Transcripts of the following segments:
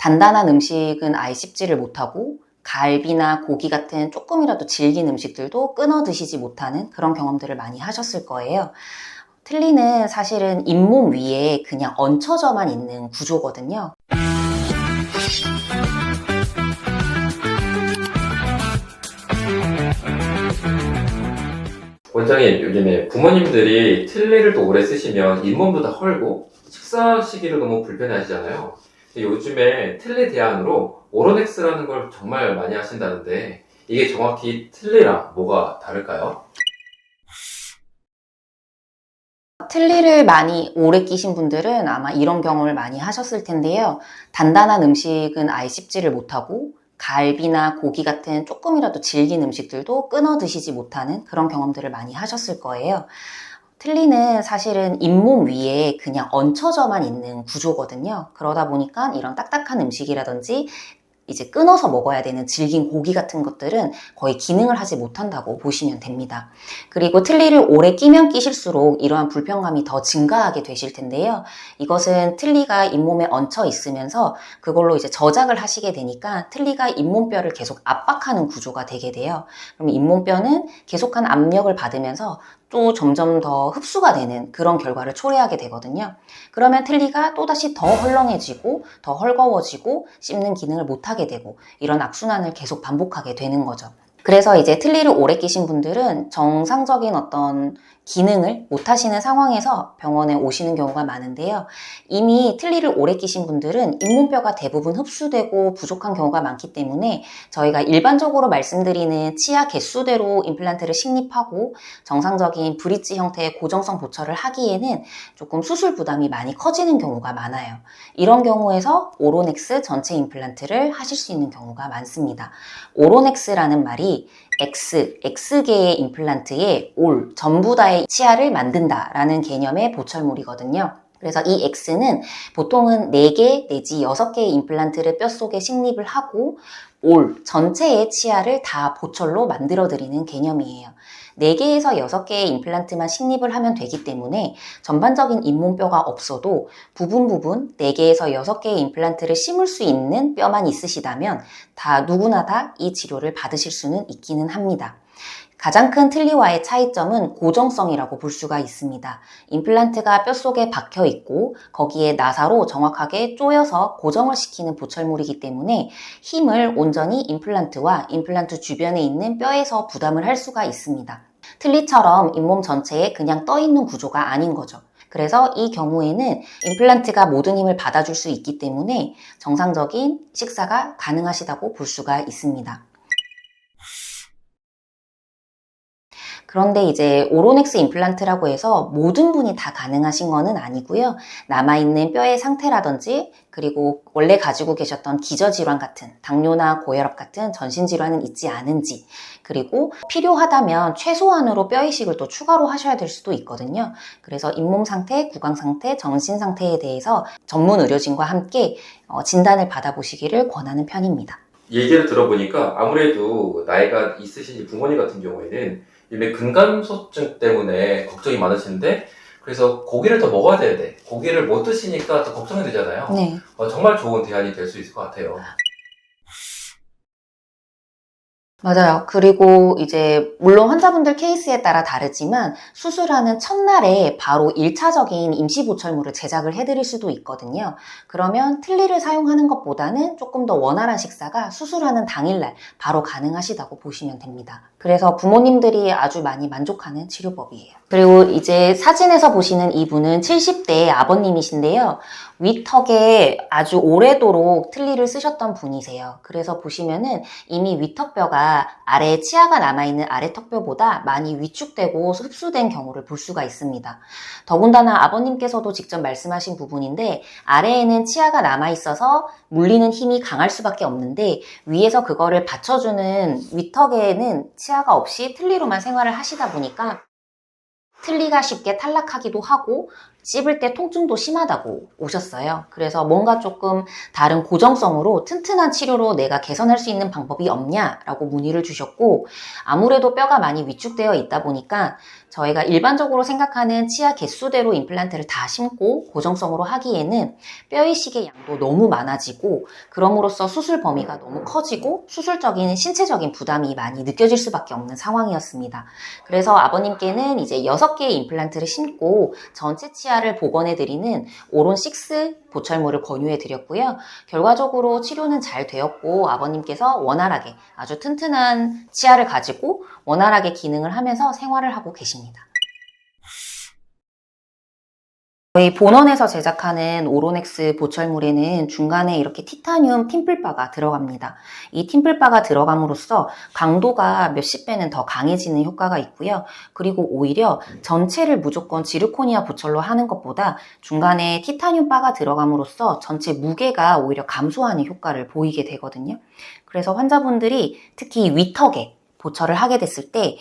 단단한 음식은 아예 씹지를 못하고 갈비나 고기 같은 조금이라도 질긴 음식들도 끊어 드시지 못하는 그런 경험들을 많이 하셨을 거예요. 틀니는 사실은 잇몸 위에 그냥 얹혀져만 있는 구조거든요. 원장님, 요즘에 부모님들이 틀니를 또 오래 쓰시면 잇몸도 다 헐고 식사하시기를 너무 불편해하시잖아요. 근데 요즘에 틀니 대안으로 오로넥스라는 걸 정말 많이 하신다는데 이게 정확히 틀니랑 뭐가 다를까요? 틀니를 많이 오래 끼신 분들은 아마 이런 경험을 많이 하셨을 텐데요. 단단한 음식은 아예 씹지를 못하고 갈비나 고기 같은 조금이라도 질긴 음식들도 끊어 드시지 못하는 그런 경험들을 많이 하셨을 거예요. 틀니는 사실은 잇몸 위에 그냥 얹혀져만 있는 구조거든요. 그러다 보니까 이런 딱딱한 음식이라든지 이제 끊어서 먹어야 되는 질긴 고기 같은 것들은 거의 기능을 하지 못한다고 보시면 됩니다. 그리고 틀니를 오래 끼면 끼실수록 이러한 불편감이 더 증가하게 되실 텐데요. 이것은 틀니가 잇몸에 얹혀 있으면서 그걸로 이제 저작을 하시게 되니까 틀니가 잇몸뼈를 계속 압박하는 구조가 되게 돼요. 그럼 잇몸뼈는 계속한 압력을 받으면서 또 점점 더 흡수가 되는 그런 결과를 초래하게 되거든요. 그러면 틀니가 또다시 더 헐렁해지고 더 헐거워지고 씹는 기능을 못하게 되고 이런 악순환을 계속 반복하게 되는 거죠. 그래서 이제 틀니를 오래 끼신 분들은 정상적인 어떤 기능을 못 하시는 상황에서 병원에 오시는 경우가 많은데요. 이미 틀니를 오래 끼신 분들은 잇몸뼈가 대부분 흡수되고 부족한 경우가 많기 때문에 저희가 일반적으로 말씀드리는 치아 개수대로 임플란트를 식립하고 정상적인 브릿지 형태의 고정성 보철을 하기에는 조금 수술 부담이 많이 커지는 경우가 많아요. 이런 경우에서 오로넥스 전체 임플란트를 하실 수 있는 경우가 많습니다. 오로넥스라는 말이 X개의 임플란트에 올, 전부 다의 치아를 만든다라는 개념의 보철물이거든요. 그래서 이 X는 보통은 4개 내지 6개의 임플란트를 뼛속에 식립을 하고 올, 전체의 치아를 다 보철로 만들어드리는 개념이에요. 4개에서 6개의 임플란트만 식립을 하면 되기 때문에 전반적인 잇몸뼈가 없어도 부분 4개에서 6개의 임플란트를 심을 수 있는 뼈만 있으시다면 누구나 다 이 치료를 받으실 수는 있기는 합니다. 가장 큰 틀니와의 차이점은 고정성이라고 볼 수가 있습니다. 임플란트가 뼛속에 박혀 있고 거기에 나사로 정확하게 쪼여서 고정을 시키는 보철물이기 때문에 힘을 온전히 임플란트와 임플란트 주변에 있는 뼈에서 부담을 할 수가 있습니다. 틀니처럼 잇몸 전체에 그냥 떠 있는 구조가 아닌 거죠. 그래서 이 경우에는 임플란트가 모든 힘을 받아줄 수 있기 때문에 정상적인 식사가 가능하시다고 볼 수가 있습니다. 그런데 이제 오로넥스 임플란트라고 해서 모든 분이 다 가능하신 거는 아니고요. 남아있는 뼈의 상태라든지 그리고 원래 가지고 계셨던 기저질환 같은 당뇨나 고혈압 같은 전신질환은 있지 않은지 그리고 필요하다면 최소한으로 뼈 이식을 또 추가로 하셔야 될 수도 있거든요. 그래서 잇몸 상태, 구강 상태, 정신 상태에 대해서 전문 의료진과 함께 진단을 받아보시기를 권하는 편입니다. 얘기를 들어보니까 아무래도 나이가 있으신 부모님 같은 경우에는 요즘에 근감소증 때문에 걱정이 많으신데 그래서 고기를 더 먹어야 되는데 고기를 못 드시니까 더 걱정이 되잖아요. 네. 정말 좋은 대안이 될 수 있을 것 같아요. 맞아요. 그리고 이제 물론 환자분들 케이스에 따라 다르지만 수술하는 첫날에 바로 1차적인 임시보철물을 제작을 해드릴 수도 있거든요. 그러면 틀니를 사용하는 것보다는 조금 더 원활한 식사가 수술하는 당일날 바로 가능하시다고 보시면 됩니다. 그래서 부모님들이 아주 많이 만족하는 치료법이에요. 그리고 이제 사진에서 보시는 이분은 70대 아버님이신데요. 위턱에 아주 오래도록 틀니를 쓰셨던 분이세요. 그래서 보시면은 이미 위턱뼈가 아래에 치아가 남아있는 아래턱뼈보다 많이 위축되고 흡수된 경우를 볼 수가 있습니다. 더군다나 아버님께서도 직접 말씀하신 부분인데 아래에는 치아가 남아있어서 물리는 힘이 강할 수밖에 없는데 위에서 그거를 받쳐주는 위턱에는 치아가 없이 틀니로만 생활을 하시다 보니까 틀니가 쉽게 탈락하기도 하고 씹을 때 통증도 심하다고 오셨어요. 그래서 뭔가 조금 다른 고정성으로 튼튼한 치료로 내가 개선할 수 있는 방법이 없냐라고 문의를 주셨고, 아무래도 뼈가 많이 위축되어 있다 보니까 저희가 일반적으로 생각하는 치아 개수대로 임플란트를 다 심고 고정성으로 하기에는 뼈 이식의 양도 너무 많아지고, 그럼으로써 수술 범위가 너무 커지고 수술적인 신체적인 부담이 많이 느껴질 수밖에 없는 상황이었습니다. 그래서 아버님께는 이제 6개의 임플란트를 심고 전체 치아를 복원해드리는 오론 6 보철물을 권유해드렸고요. 결과적으로 치료는 잘 되었고 아버님께서 원활하게 아주 튼튼한 치아를 가지고 원활하게 기능을 하면서 생활을 하고 계십니다. 저희 본원에서 제작하는 오로넥스 보철물에는 중간에 이렇게 티타늄 팀플바가 들어갑니다. 이 팀플바가 들어감으로써 강도가 몇십 배는 더 강해지는 효과가 있고요. 그리고 오히려 전체를 무조건 지르코니아 보철로 하는 것보다 중간에 티타늄 바가 들어감으로써 전체 무게가 오히려 감소하는 효과를 보이게 되거든요. 그래서 환자분들이 특히 위턱에 보철을 하게 됐을 때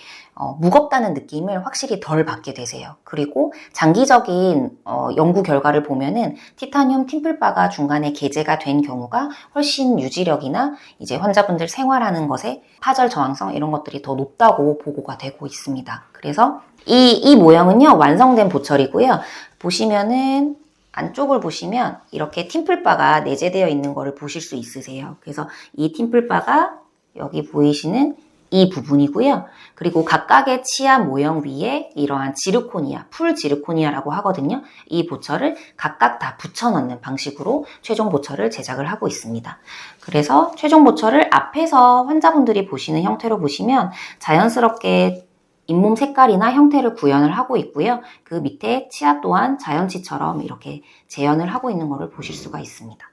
무겁다는 느낌을 확실히 덜 받게 되세요. 그리고 장기적인 연구 결과를 보면은 티타늄 팀플바가 중간에 개재가 된 경우가 훨씬 유지력이나 이제 환자분들 생활하는 것에 파절 저항성 이런 것들이 더 높다고 보고가 되고 있습니다. 그래서 이 모형은요, 완성된 보철이고요. 보시면은 안쪽을 보시면 이렇게 팀플바가 내재되어 있는 거를 보실 수 있으세요. 그래서 이 팀플바가 여기 보이시는 이 부분이고요. 그리고 각각의 치아 모형 위에 이러한 지르코니아, 풀 지르코니아라고 하거든요. 이 보철을 각각 다 붙여 넣는 방식으로 최종 보철을 제작을 하고 있습니다. 그래서 최종 보철을 앞에서 환자분들이 보시는 형태로 보시면 자연스럽게 잇몸 색깔이나 형태를 구현을 하고 있고요. 그 밑에 치아 또한 자연치처럼 이렇게 재현을 하고 있는 것을 보실 수가 있습니다.